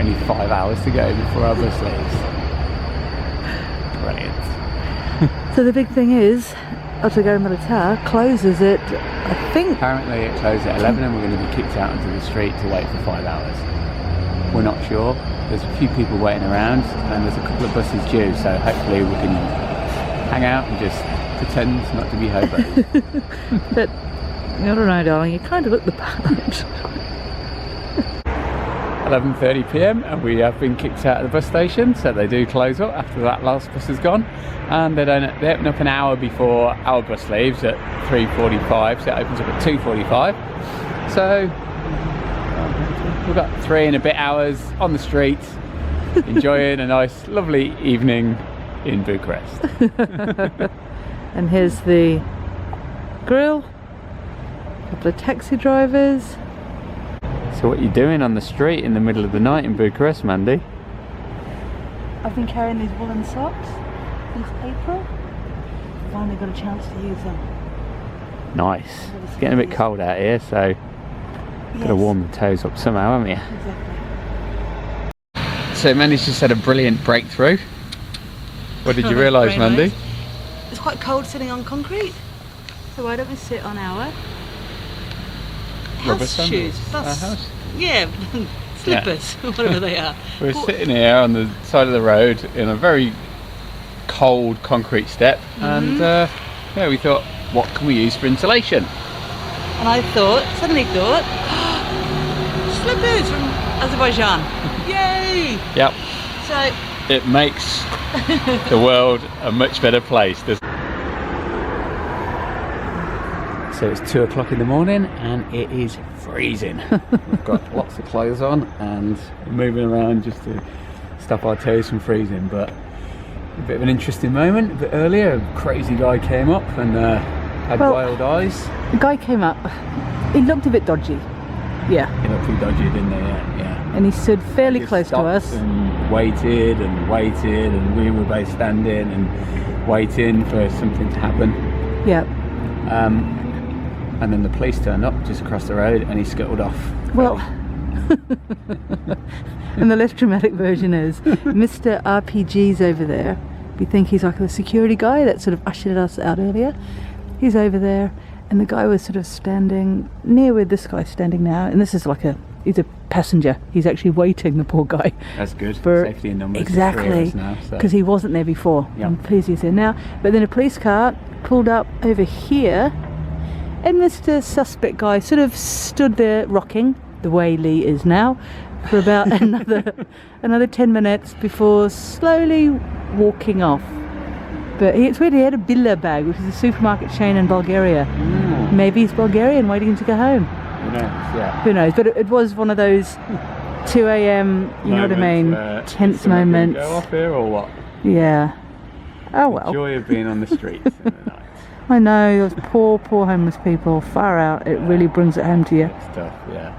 only 5 hours to go before our bus leaves. Brilliant. So the big thing is, Autogar Militar closes at, I think... Apparently it closes at 11 and we're going to be kicked out into the street to wait for 5 hours. We're not sure. There's a few people waiting around and there's a couple of buses due, so hopefully we can hang out and just pretend not to be hobos. But, I don't know, darling, you kind of look the part. 11:30 p.m. and we have been kicked out of the bus station, so they do close up after that last bus has gone, and they open up an hour before our bus leaves at 3:45, so it opens up at 2:45. So we've got 3 and a bit hours on the street enjoying a nice lovely evening in Bucharest. And here's the grill, a couple of taxi drivers. So what are you doing on the street in the middle of the night in Bucharest, Mandy? I've been carrying these woolen socks since April. Finally got a chance to use them. Nice. It's getting a bit cold out here, so got to warm the toes up somehow, haven't you? Exactly. So Mandy's just had a brilliant breakthrough. What did you realise, Mandy? Nice. It's quite cold sitting on concrete, so why don't we sit on our house shoes? Yeah, slippers, whatever they are. We're sitting here on the side of the road in a very cold concrete step, and yeah, we thought, what can we use for insulation? And I suddenly thought, slippers from Azerbaijan. Yay! Yep. So it makes the world a much better place. So it's 2 o'clock in the morning and it is freezing. We've got lots of clothes on and moving around just to stop our toes from freezing, but a bit of an interesting moment. A bit earlier, a crazy guy came up and had wild eyes. The guy came up, he looked a bit dodgy. Yeah. He looked pretty dodgy, didn't he? Yeah. And he stood fairly close to us. And waited and waited, and we were both standing and waiting for something to happen. Yeah. And then the police turned up just across the road and he scuttled off. Well, and the less dramatic version is Mr. RPG's over there. We think he's like the security guy that sort of ushered us out earlier. He's over there, and the guy was sort of standing near where this guy's standing now, and this is like he's a passenger. He's actually waiting, the poor guy. That's good. For safety in numbers. Exactly, because he wasn't there before. Yep. I'm pleased he's there now. But then a police car pulled up over here, and Mr. Suspect guy sort of stood there rocking the way Lee is now for about another 10 minutes before slowly walking off. But it's weird, he had a Billa bag, which is a supermarket chain in Bulgaria. Maybe he's Bulgarian waiting to go home. Who knows, yeah. Who knows, but it was one of those 2 a.m, you know what I mean, tense moments. Go off here or what? Yeah. Oh well. The joy of being on the streets in the night. I know, those poor homeless people, far out, it really brings it home to you. It's tough, yeah.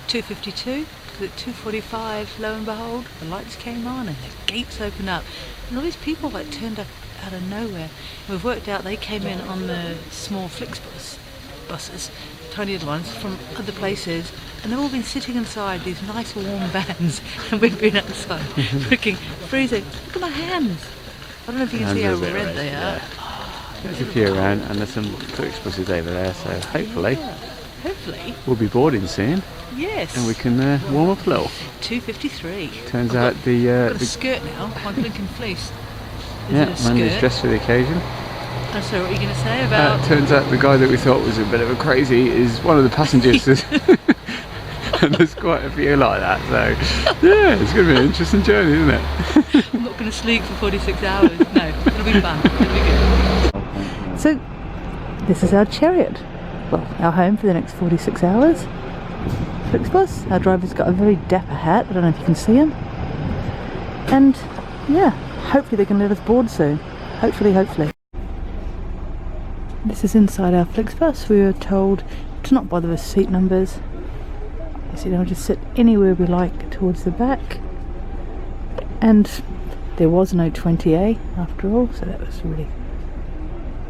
2:52, at 2:45, lo and behold, the lights came on and the gates opened up. And all these people like turned up out of nowhere. And we've worked out they came in on the small FlixBus buses, tiny little ones, from other places. And they've all been sitting inside these nice warm vans. And we've been outside, freaking freezing. Look at my hands. I don't know if you can see how red they are. Yeah. There's a few around and there's some FlixBuses over there, so hopefully we'll be boarding soon. Yes. And we can warm up a little. 2:53. Turns out the got a skirt now, my blinking fleece. Mandy's dressed for the occasion. I'm sorry, what are you going to say about... turns out the guy that we thought was a bit of a crazy is one of the passengers. And there's quite a few like that, so yeah, it's going to be an interesting journey, isn't it? I'm not going to sleep for 46 hours. No, it'll be fun. It'll be good. So, this is our chariot. Well, our home for the next 46 hours. FlixBus. Our driver's got a very dapper hat. I don't know if you can see him. And yeah, hopefully they can let us board soon. Hopefully. This is inside our FlixBus. We were told to not bother with seat numbers. So we'll just sit anywhere we like towards the back. And there was no 20A after all, so that was really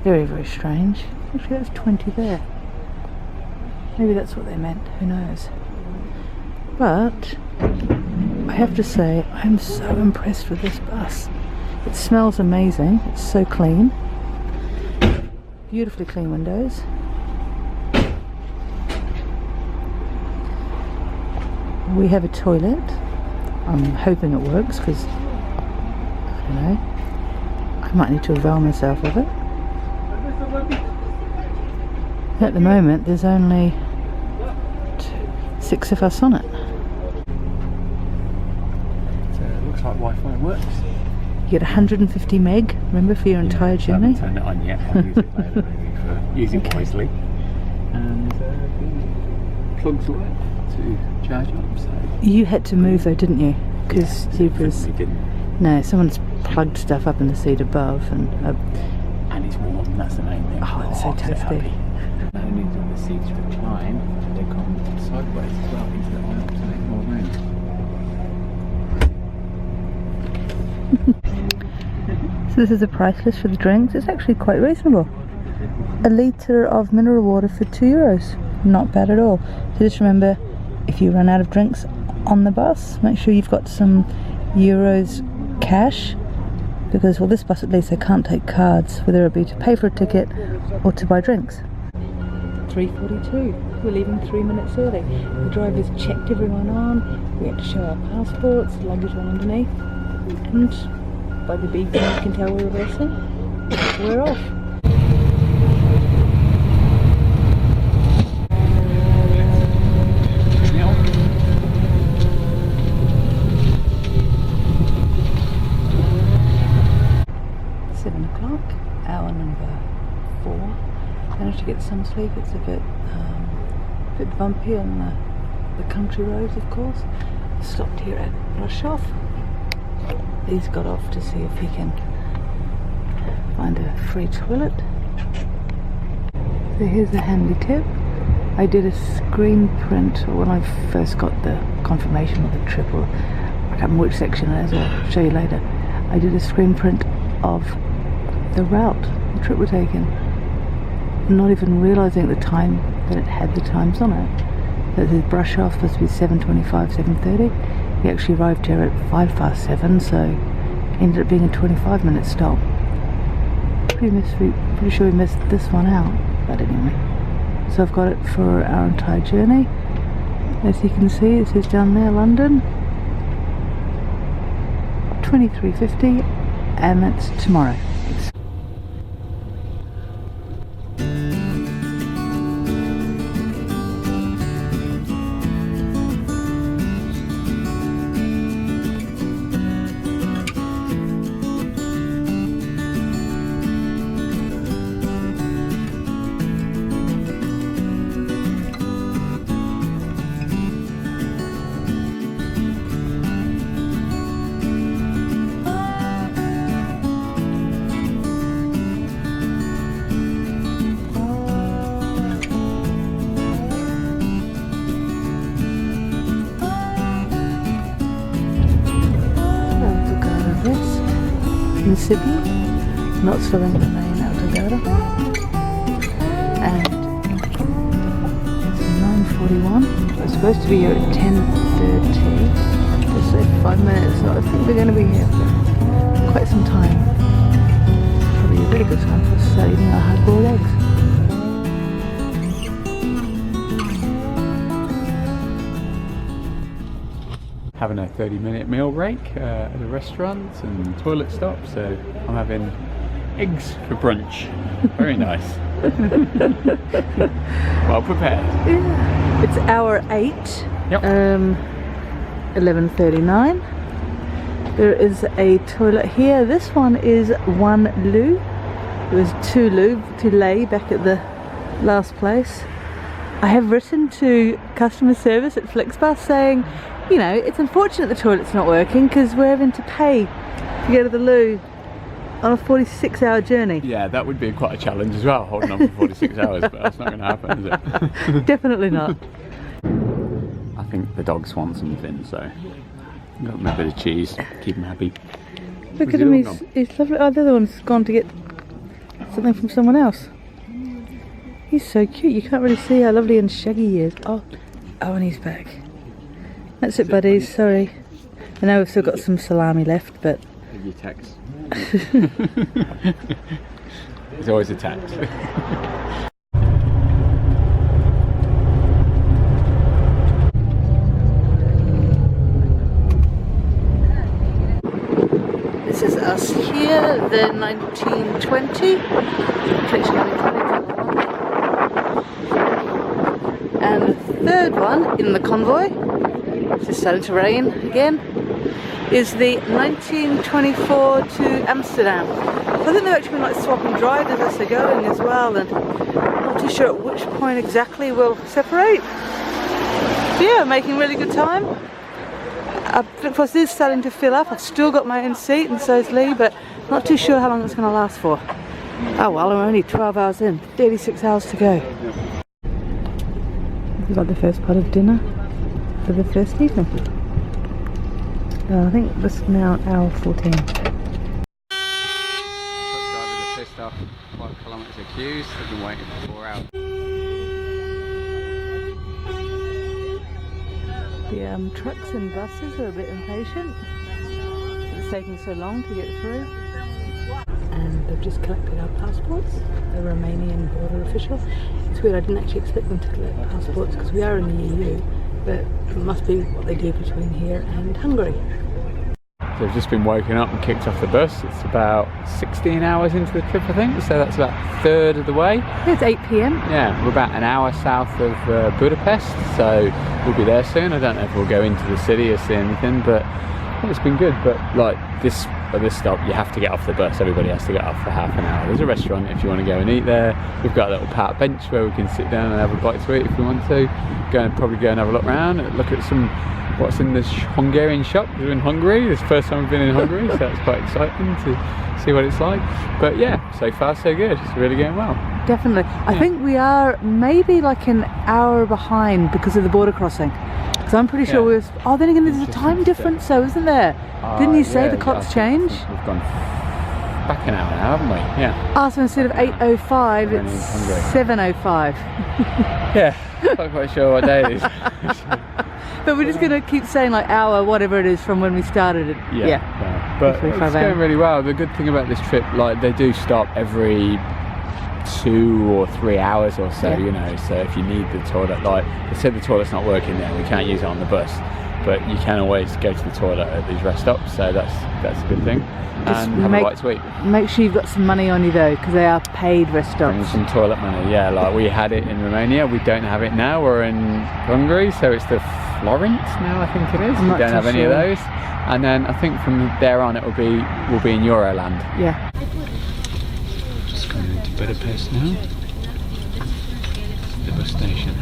very, very strange. Actually, that's 20 there. Maybe that's what they meant, who knows. But I have to say, I'm so impressed with this bus. It smells amazing. It's so clean. Beautifully clean windows. We have a toilet. I'm hoping it works because, I don't know, I might need to avail myself of it. At the moment there's only 6 of us on it. So it looks like Wi-Fi works. You get 150 meg, remember, for your entire journey? I haven't turned it on yet. I'll use it later for using it wisely. And the plugs work to charge up. So you had to move though, didn't you? Because Zebra's... didn't. No, someone's plugged stuff up in the seat above and... and it's warm, that's the main thing. Oh, it's so toasty. Not only do the seats recline, they come sideways as well into the aisle to make more room. So this is the price list for the drinks. It's actually quite reasonable. A litre of mineral water for €2. Not bad at all. So just remember, if you run out of drinks on the bus, make sure you've got some euros cash, because, well, this bus at least, they can't take cards, whether it be to pay for a ticket or to buy drinks. 3:42. We're leaving 3 minutes early. The drivers checked everyone on. We had to show our passports, luggage went underneath, and by the beeping you can tell we're reversing. We're off. Hour number 4. Managed to get some sleep. It's a bit bumpy on the country roads, of course. Stopped here at Brasov. He's got off to see if he can find a free toilet. So here's a handy tip. I did a screen print when I first got the confirmation of the trip, or I can't remember which section it is, I'll show you later. I did a screen print of the route the trip we're taking, not even realising at the time that it had the times on it. That the brush off supposed to be 7:25, 7:30. We actually arrived here at 7:05, so it ended up being a 25-minute stop. Pretty sure we missed this one out, but anyway. So I've got it for our entire journey. As you can see, it says down there, London, 23:50, and that's tomorrow. Mississippi, not slowing the main autogara, and it's 9:41. We're supposed to be here at 10:30. Just say 5 minutes, so I think we're going to be here for quite some time. Probably a really good time for us to start eating our hard-boiled eggs. Having a 30-minute meal break at a restaurant and toilet stop, so I'm having eggs for brunch. Very nice. Well prepared. Yeah. It's hour 8. Yep. 11:39. There is a toilet here. This one is 1 leu. It was 2 lei back at the last place. I have written to customer service at FlixBus saying, you know, it's unfortunate the toilet's not working because we're having to pay to go to the loo on a 46-hour journey. Yeah, that would be quite a challenge as well, holding on for 46 hours, but that's not going to happen, is it? Definitely not. I think the dogs want something, so got them a bit of cheese, keep them happy. Look at him, he's lovely. Oh, the other one's gone to get something from someone else. He's so cute, you can't really see how lovely and shaggy he is. Oh, and he's back. That's it, buddies. Sorry. I know we've still got some salami left, but... Your tax. There's always a tax. This is us here, the 1920. And the third one in the convoy, which is starting to rain again, is the 1924 to Amsterdam. I think they've actually been like swapping drivers as they're going as well, and I'm not too sure at which point exactly we'll separate. But yeah, making really good time. FlixBus is starting to fill up. I've still got my own seat, and so is Lee, but not too sure how long it's going to last for. Oh well, I'm only 12 hours in, 36 hours to go. We've got the first part of dinner for the first evening. I think this is now hour 14. Truck drivers are pissed off. 5 kilometres of queues. They've been waiting for 4 hours. The trucks and buses are a bit impatient. It's taking so long to get through. And they've just collected our passports. The Romanian border official. It's weird, I didn't actually expect them to collect passports because we are in the EU, but it must be what they do between here and Hungary. So we've just been woken up and kicked off the bus. It's about 16 hours into the trip, I think, so that's about a third of the way. It's 8 PM. Yeah, we're about an hour south of Budapest, so we'll be there soon. I don't know if we'll go into the city or see anything, but it's been good. But like this stop, you have to get off the bus. Everybody has to get off for half an hour. There's a restaurant if you want to go and eat there. We've got a little park bench where we can sit down and have a bite to eat if we want to. Probably go and have a look around, look at what's in this Hungarian shop. We're in Hungary. It's the first time we've been in Hungary, so it's quite exciting to see what it's like. But yeah, so far so good. It's really going well. Definitely. I think we are maybe like an hour behind because of the border crossing. Because I'm pretty sure then again there's a time difference, so isn't there? Didn't you say the clocks change? We've gone back an hour now, haven't we? Yeah. Ah, so instead of 8:05, it's 7:05. Yeah, not quite sure what day it is. But we're just going to keep saying like hour, whatever it is from when we started it. Yeah. But it's going really well. The good thing about this trip, like they do stop every 2 or 3 hours or so, you know, so if you need the toilet, like they said the toilet's not working there, we can't use it on the bus, but you can always go to the toilet at these rest stops, so that's a good thing. Just and have a bite to eat. Make sure you've got some money on you though, because they are paid rest stops. Bring some toilet money, yeah, like we had it in Romania, we don't have it now, we're in Hungary, so it's the Florence now, I think it is. We don't have any of those, and then I think from there on we'll be in Euroland. Yeah. Just going into Budapest now. The bus station.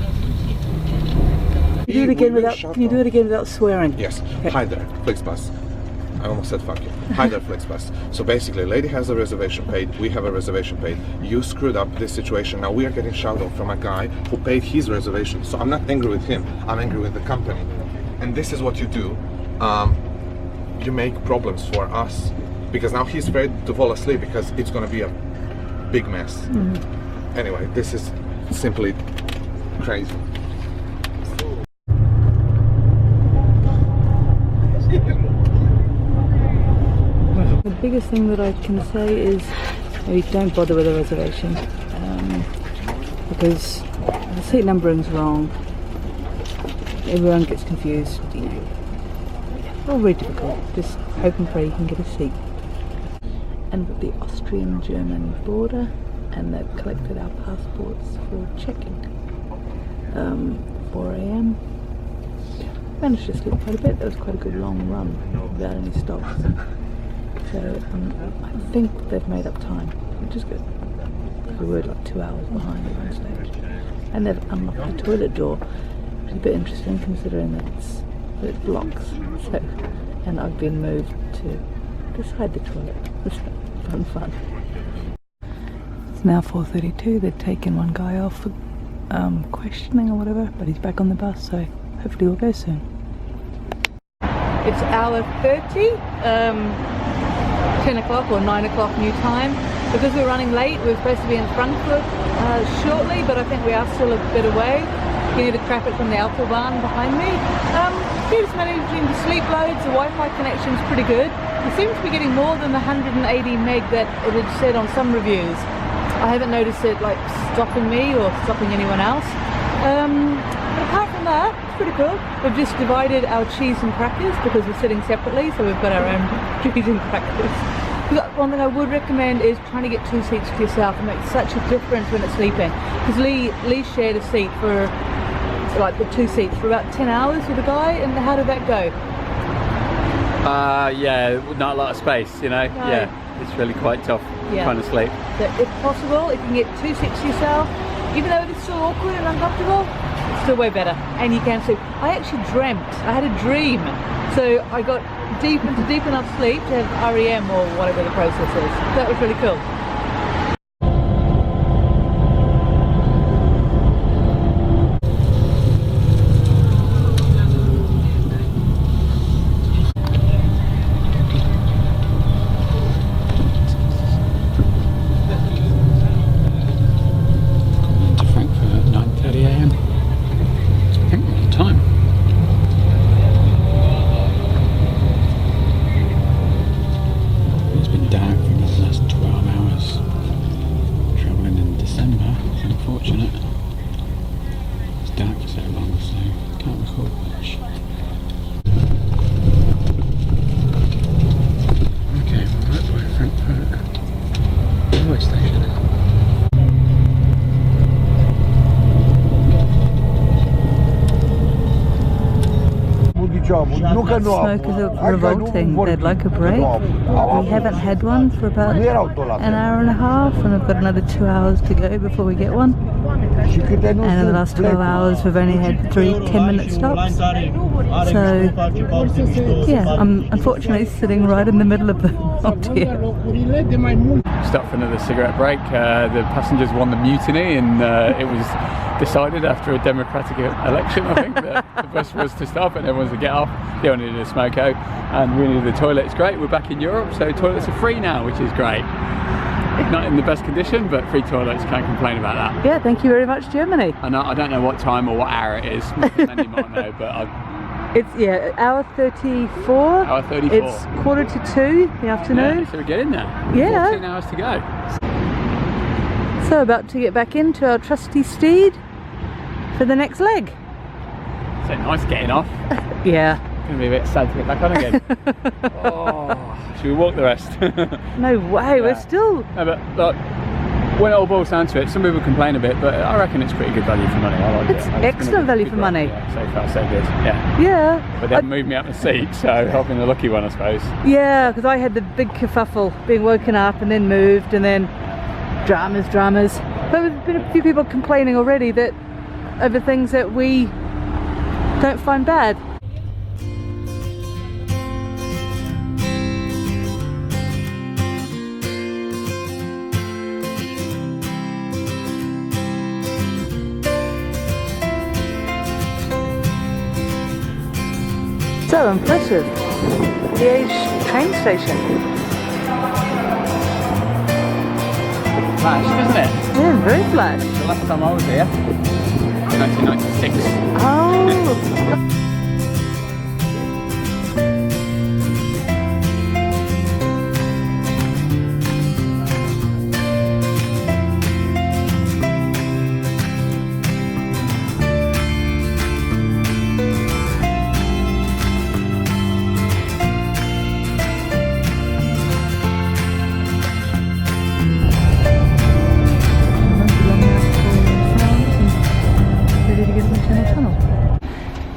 Can you do it again without swearing? Yes. Okay. Hi there, FlixBus. I almost said fuck you. Hi there, FlixBus. So basically, lady has a reservation paid, we have a reservation paid. You screwed up this situation. Now we are getting shouted from a guy who paid his reservation. So I'm not angry with him, I'm angry with the company. And this is what you do. You make problems for us. Because now he's afraid to fall asleep because it's going to be a big mess. Mm-hmm. Anyway, this is simply crazy. The biggest thing that I can say is maybe don't bother with a reservation because the seat numbering's wrong. Everyone gets confused, you know. All very difficult. Just hope and pray you can get a seat. And with the Austrian-German border, and they've collected our passports for checking. 4 AM. Managed to sleep quite a bit. That was quite a good long run without any stops. So I think they've made up time, which is good. We were like 2 hours behind at one stage. And they've unlocked the toilet door, which is a bit interesting considering that it blocks. So, and I've been moved to beside the toilet. It's fun. It's now 4:32. They've taken one guy off for questioning or whatever, but he's back on the bus, so hopefully we'll go soon. It's hour 30, 10 o'clock or 9 o'clock new time. because we're running late. We're supposed to be in Frankfurt shortly, but I think we are still a bit away. You hear the traffic from the Autobahn behind me. We're just managing to sleep loads. The Wi-Fi connection's pretty good. We seem to be getting more than the 180 meg that it had said on some reviews. I haven't noticed it like stopping me or stopping anyone else. But apart from that, it's pretty cool. We've just divided our cheese and crackers because we're sitting separately, so we've got our own cheese and crackers. One thing I would recommend is trying to get 2 seats to yourself. It makes such a difference when it's sleeping. Because Lee shared a seat for like the 2 seats for about 10 hours with a guy, and how did that go? Yeah, not a lot of space, you know. No. Yeah, it's really quite tough trying to sleep. So if possible, if you can get 2 seats to yourself, even though it is still awkward and uncomfortable, it's still way better, and you can sleep. I actually dreamt, I had a dream, so I got deep enough sleep to have REM or whatever the process is. That was really cool. Smokers are revolting. They'd like a break. We haven't had one for about an hour and a half, and we've got another 2 hours to go before we get one. And in the last 12 hours we've only had 3 10-minute stops. So yeah, I'm unfortunately sitting right in the middle of the road here. Stopped for another cigarette break. The passengers won the mutiny, and it was decided after a democratic election, I think, that the bus was to stop and everyone's to get off. They only needed a smoko, and we needed the toilet. It's great, we're back in Europe, so toilets are free now, which is great. Not in the best condition, but free toilets, can't complain about that. Yeah, thank you very much, Germany. I don't know what time or what hour it is, many might know, but it's, yeah, hour 34. Hour 34. It's 1:45 in the afternoon. Yeah, so we're getting there. Yeah. 14 hours to go. So about to get back into our trusty steed for the next leg. So nice getting off. Yeah. It's going to be a bit sad to get back on again. Oh, should we walk the rest? No way, yeah. We're still... No, but look, when it all boils down to it, some people complain a bit, but I reckon it's pretty good value for money. I like it's it. It's excellent value for money. Yeah, so far so good. Yeah. Yeah. But they moved me up the seat, so I've been the lucky one, I suppose. Yeah, because I had the big kerfuffle, being woken up and then moved, and then dramas. But there's been a few people complaining already that over things that we don't find bad. So impressive. Liège train station. Flash, isn't it? Yeah, very flash. The last time I was here, 1996. Oh.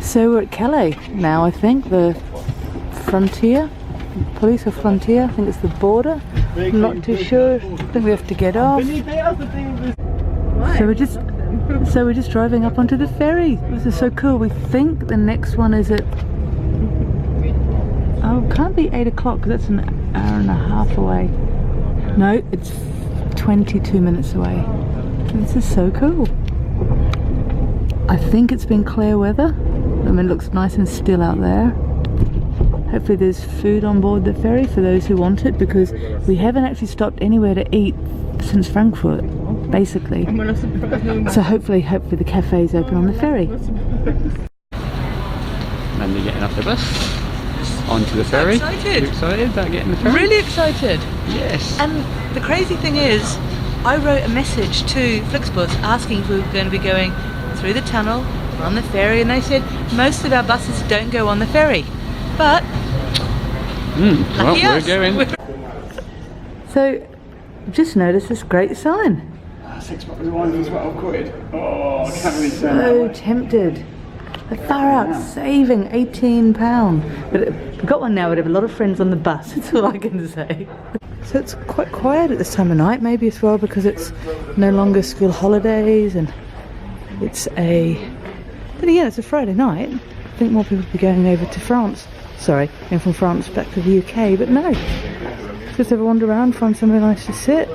So we're at Calais now, I think, the frontier, police or frontier, I think it's the border, I'm not too sure, I think we have to get off. So we're just driving up onto the ferry. This is so cool. We think the next one is at, oh, it can't be 8 o'clock because that's an hour and a half away. No, it's 22 minutes away. This is so cool. I think it's been clear weather. I mean, it looks nice and still out there. Hopefully there's food on board the ferry for those who want it, because we haven't actually stopped anywhere to eat since Frankfurt, basically. So hopefully the cafe's open on the ferry. And they're getting off the bus onto the ferry. So excited. You excited about getting the ferry? Really excited. Yes. And the crazy thing is, I wrote a message to FlixBus asking if we were going to be going through the tunnel or on the ferry, and they said most of our buses don't go on the ferry. But well, lucky we're us. going. So just noticed this great sign. £6 wine is £12. Oh, I can't really say So tempted. Far out, saving £18. But we've got one now, but I have a lot of friends on the bus, that's all I can say. So it's quite quiet at this time of night, maybe as well because it's no longer school holidays and it's then again, it's a Friday night. I think more people will be going over to France. Sorry, going from France back to the UK, but no. Just have a wander around, find somewhere nice to sit.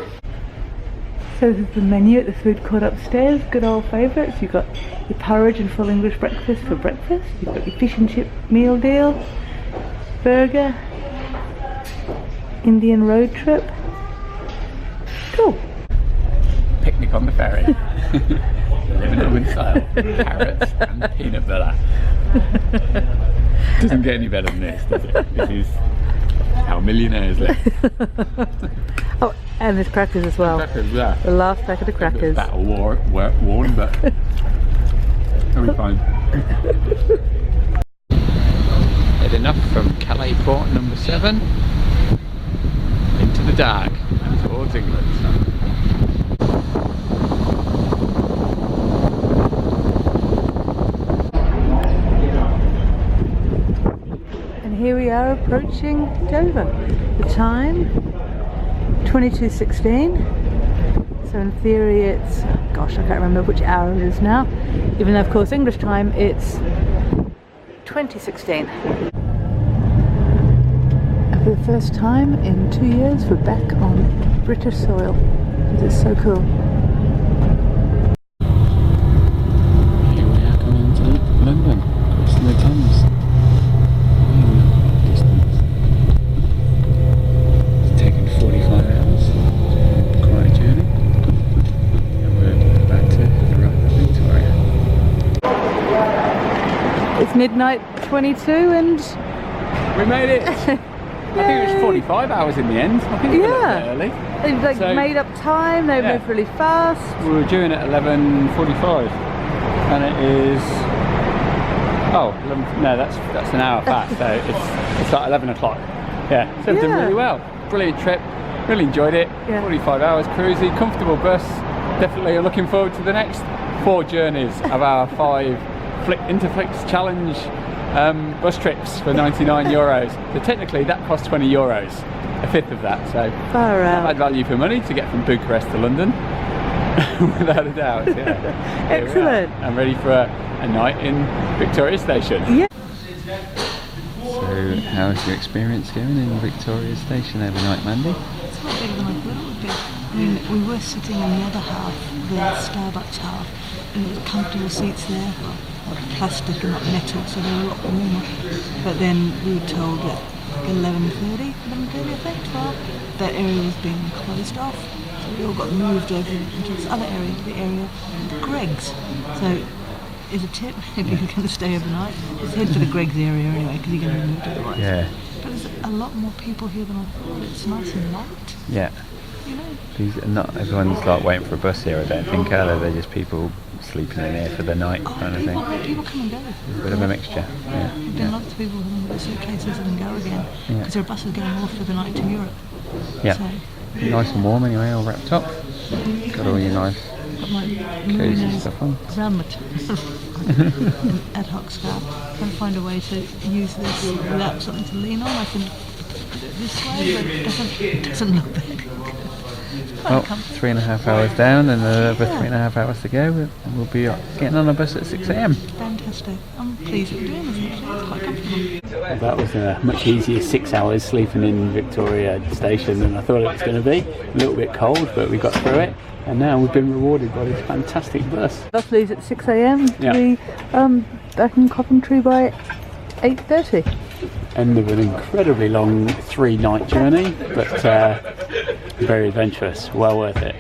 So this is the menu at the food court upstairs, good old favourites. You've got your porridge and full English breakfast for breakfast. You've got your fish and chip meal deal, burger, Indian road trip. Cool. Picnic on the ferry. Living it with style. Carrots and peanut butter. Doesn't get any better than this, does it? This is how millionaires live. Oh, and there's crackers as well. Crackers, yeah. The last packet of crackers. Battle worn, but it'll be fine. Heading up from Calais port number 7 into the Dag and towards England. And here we are approaching Dover. The time 22:16. So in theory it's, gosh, I can't remember which hour it is now, even though of course English time it's 20:16. And for the first time in 2 years we're back on British soil. This is so cool. Here we are coming into London, crossing the Thames. Distance. It's taken 45 hours. Quite a journey. And we're about to arrive at Victoria. It's midnight 22 and We made it! I think it was 45 hours in the end. I think it was a bit early. they've like So- made up time, they Yeah. moved really fast. We were due in at 11:45 and it is, oh, 11, no, that's an hour past, so it's like 11 o'clock. Yeah, so we've done Yeah. really well. Brilliant trip, really enjoyed it. Yeah. 45 hours cruising, comfortable bus. Definitely looking forward to the next 4 journeys of our 5 Interflix challenge bus trips for €99. So technically that costs €20, a fifth of that. So Far out. bad value for money to get from Bucharest to London, without a doubt. Yeah. Here we are. Excellent. I'm ready for a night in Victoria Station. Yeah. So, how's your experience going in Victoria Station overnight, Mandy? It's not bigger than I thought it would be. I mean, we were sitting in the other half, the Starbucks half, and there was comfortable seats there, plastic and not metal, so they were a lot warmer. But then we were told at 11:30 I think, 12, that area was being closed off. So we all got moved over into this other area, the area of Greg's. So, as a tip, if you're going to stay overnight, just head for the Greg's area anyway, because you're going to be moved otherwise. Yeah. But there's a lot more people here than I thought. It's nice and light, Yeah. you know. These, not everyone's like waiting for a bus here, I don't think, are they? They're just people sleeping in here for the night kind of thing. People come and go. A bit of a mixture. Yeah. There's been lots of people who have suitcases and go again Yeah. because there are buses going off for the night to Europe. Yeah. So, Nice and warm anyway, all wrapped up. Got all your nice got my cozy merino stuff on. around my ad hoc scarf. Trying to find a way to use this without something to lean on. I can put it this way, but it doesn't look that good. Well, 3.5 hours down and another 3.5 hours to go. We'll be getting on a bus at 6 AM. Fantastic. I'm pleased that we're doing this actually. It's quite comfortable. That was a much easier 6 hours sleeping in Victoria Station than I thought it was going to be. A little bit cold, but we got through it. And now we've been rewarded by this fantastic bus. Bus leaves at 6 AM to Yeah. be back in Coventry by 8:30. End of an incredibly long 3-night journey, but very adventurous, well worth it.